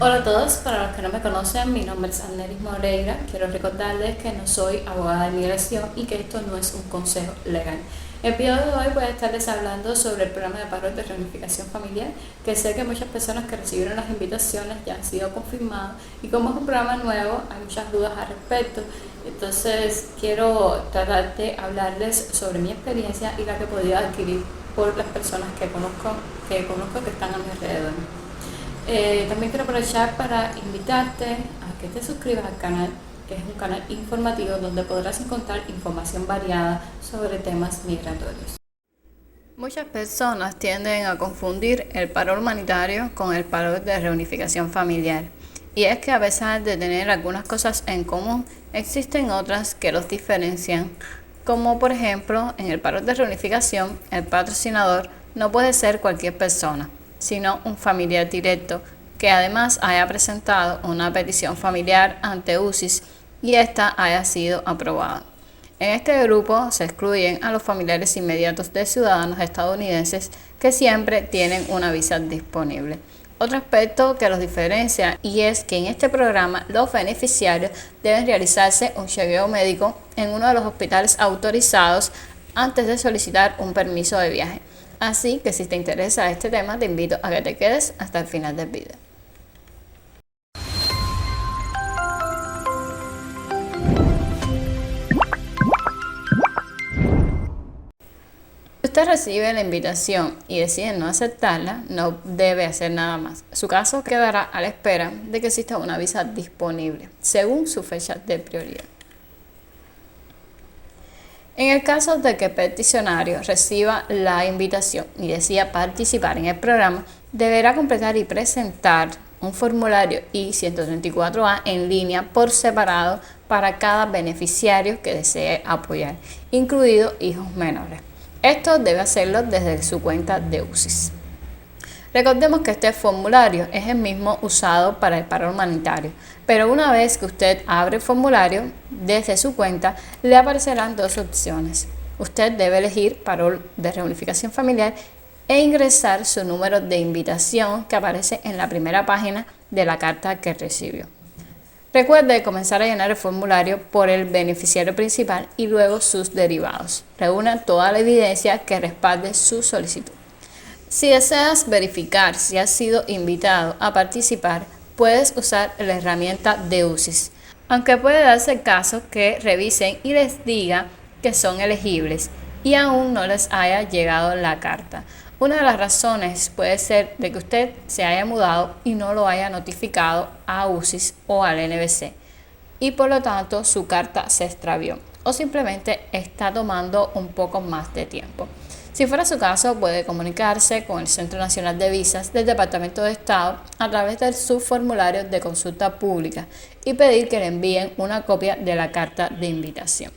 Hola a todos, para los que no me conocen, mi nombre es Anelis Moreira. Quiero recordarles que no soy abogada de inmigración y que esto no es un consejo legal. El video de hoy voy a estarles hablando sobre el programa de paro de reunificación familiar, que sé que muchas personas que recibieron las invitaciones ya han sido confirmadas, y como es un programa nuevo hay muchas dudas al respecto. Entonces quiero tratar de hablarles sobre mi experiencia y la que he podido adquirir por las personas que conozco que están a mi alrededor. También quiero aprovechar para invitarte a que te suscribas al canal, que es un canal informativo donde podrás encontrar información variada sobre temas migratorios. Muchas personas tienden a confundir el paro humanitario con el paro de reunificación familiar. Y es que a pesar de tener algunas cosas en común, existen otras que los diferencian. Como por ejemplo, en el paro de reunificación, el patrocinador no puede ser cualquier persona, sino un familiar directo que además haya presentado una petición familiar ante UCIS y ésta haya sido aprobada. En este grupo se excluyen a los familiares inmediatos de ciudadanos estadounidenses que siempre tienen una visa disponible. Otro aspecto que los diferencia y es que en este programa los beneficiarios deben realizarse un chequeo médico en uno de los hospitales autorizados antes de solicitar un permiso de viaje. Así que si te interesa este tema, te invito a que te quedes hasta el final del video. Si usted recibe la invitación y decide no aceptarla, no debe hacer nada más. Su caso quedará a la espera de que exista una visa disponible, según su fecha de prioridad. En el caso de que el peticionario reciba la invitación y decida participar en el programa, deberá completar y presentar un formulario I-134A en línea por separado para cada beneficiario que desee apoyar, incluidos hijos menores. Esto debe hacerlo desde su cuenta de UCIS. Recordemos que este formulario es el mismo usado para el paro humanitario, pero una vez que usted abre el formulario desde su cuenta, le aparecerán dos opciones. Usted debe elegir paro de reunificación familiar e ingresar su número de invitación que aparece en la primera página de la carta que recibió. Recuerde comenzar a llenar el formulario por el beneficiario principal y luego sus derivados. Reúna toda la evidencia que respalde su solicitud. Si deseas verificar si has sido invitado a participar, puedes usar la herramienta de UCIS, aunque puede darse el caso que revisen y les diga que son elegibles y aún no les haya llegado la carta. Una de las razones puede ser de que usted se haya mudado y no lo haya notificado a UCIS o al NVC y por lo tanto su carta se extravió o simplemente está tomando un poco más de tiempo. Si fuera su caso, puede comunicarse con el Centro Nacional de Visas del Departamento de Estado a través del subformulario de consulta pública y pedir que le envíen una copia de la carta de invitación.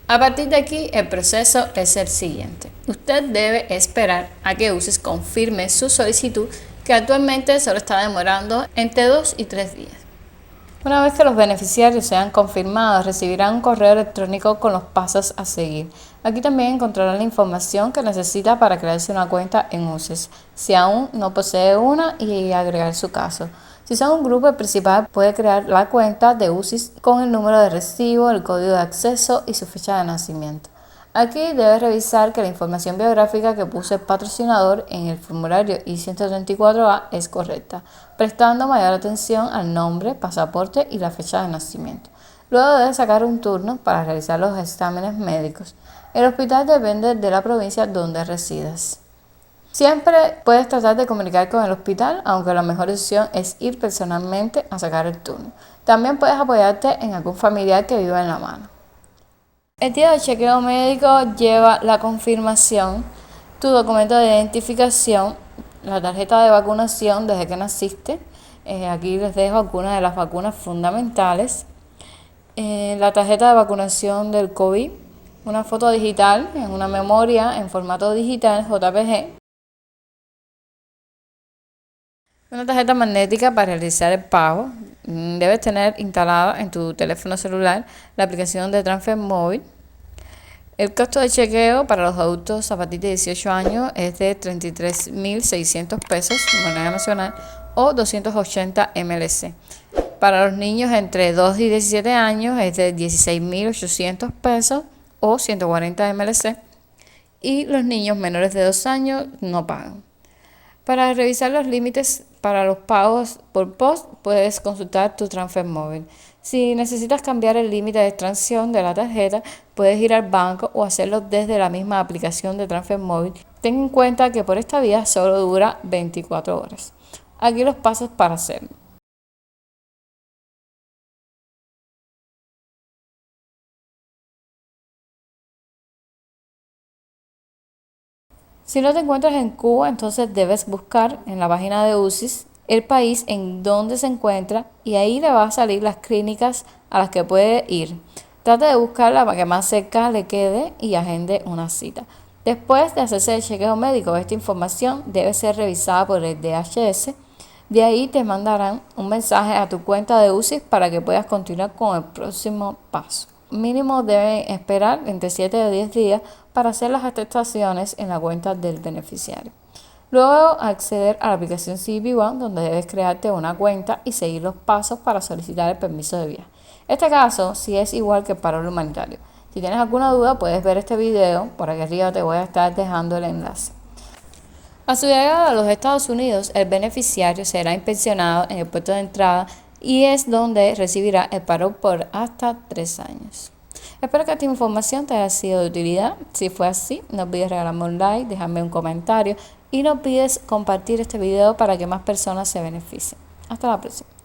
A partir de aquí, el proceso es el siguiente. Usted debe esperar a que UCIS confirme su solicitud, que actualmente solo está demorando entre 2 y 3 días. Una vez que los beneficiarios sean confirmados, recibirán un correo electrónico con los pasos a seguir. Aquí también encontrarán la información que necesita para crearse una cuenta en UCIS, si aún no posee una, y agregar su caso. Si son un grupo principal, puede crear la cuenta de UCIS con el número de recibo, el código de acceso y su fecha de nacimiento. Aquí debe revisar que la información biográfica que puso el patrocinador en el formulario I-134A es correcta, prestando mayor atención al nombre, pasaporte y la fecha de nacimiento. Luego debe sacar un turno para realizar los exámenes médicos. El hospital depende de la provincia donde residas. Siempre puedes tratar de comunicar con el hospital, aunque la mejor decisión es ir personalmente a sacar el turno. También puedes apoyarte en algún familiar que viva en la mano. El día del chequeo médico lleva la confirmación, tu documento de identificación, la tarjeta de vacunación desde que naciste. Aquí les dejo algunas de las vacunas fundamentales. La tarjeta de vacunación del COVID, una foto digital en una memoria en formato digital JPG. Una tarjeta magnética para realizar el pago. Debes tener instalada en tu teléfono celular la aplicación de Transfer Móvil. El costo de chequeo para los adultos a partir de 18 años es de 33.600 pesos, moneda nacional, o 280 MLC. Para los niños entre 2 y 17 años es de 16.800 pesos o 140 MLC. Y los niños menores de 2 años no pagan. Para revisar los límites para los pagos por POS, puedes consultar tu transfer móvil. Si necesitas cambiar el límite de extracción de la tarjeta, puedes ir al banco o hacerlo desde la misma aplicación de transfer móvil. Ten en cuenta que por esta vía solo dura 24 horas. Aquí los pasos para hacerlo. Si no te encuentras en Cuba, entonces debes buscar en la página de UCIS el país en donde se encuentra y ahí le va a salir las clínicas a las que puede ir. Trate de buscarla para que más cerca le quede y agende una cita. Después de hacerse el chequeo médico, esta información debe ser revisada por el DHS. De ahí te mandarán un mensaje a tu cuenta de UCIS para que puedas continuar con el próximo paso. Mínimo deben esperar entre 7 o 10 días para hacer las atestaciones en la cuenta del beneficiario. Luego acceder a la aplicación CBP One, donde debes crearte una cuenta y seguir los pasos para solicitar el permiso de viaje. Este caso sí es igual que para el humanitario. Si tienes alguna duda puedes ver este video, por aquí arriba te voy a estar dejando el enlace. A su llegada a los Estados Unidos, el beneficiario será inspeccionado en el puerto de entrada y es donde recibirá el paro por hasta 3 años. Espero que esta información te haya sido de utilidad. Si fue así, no olvides regalarme un like, dejarme un comentario y no olvides compartir este video para que más personas se beneficien. Hasta la próxima.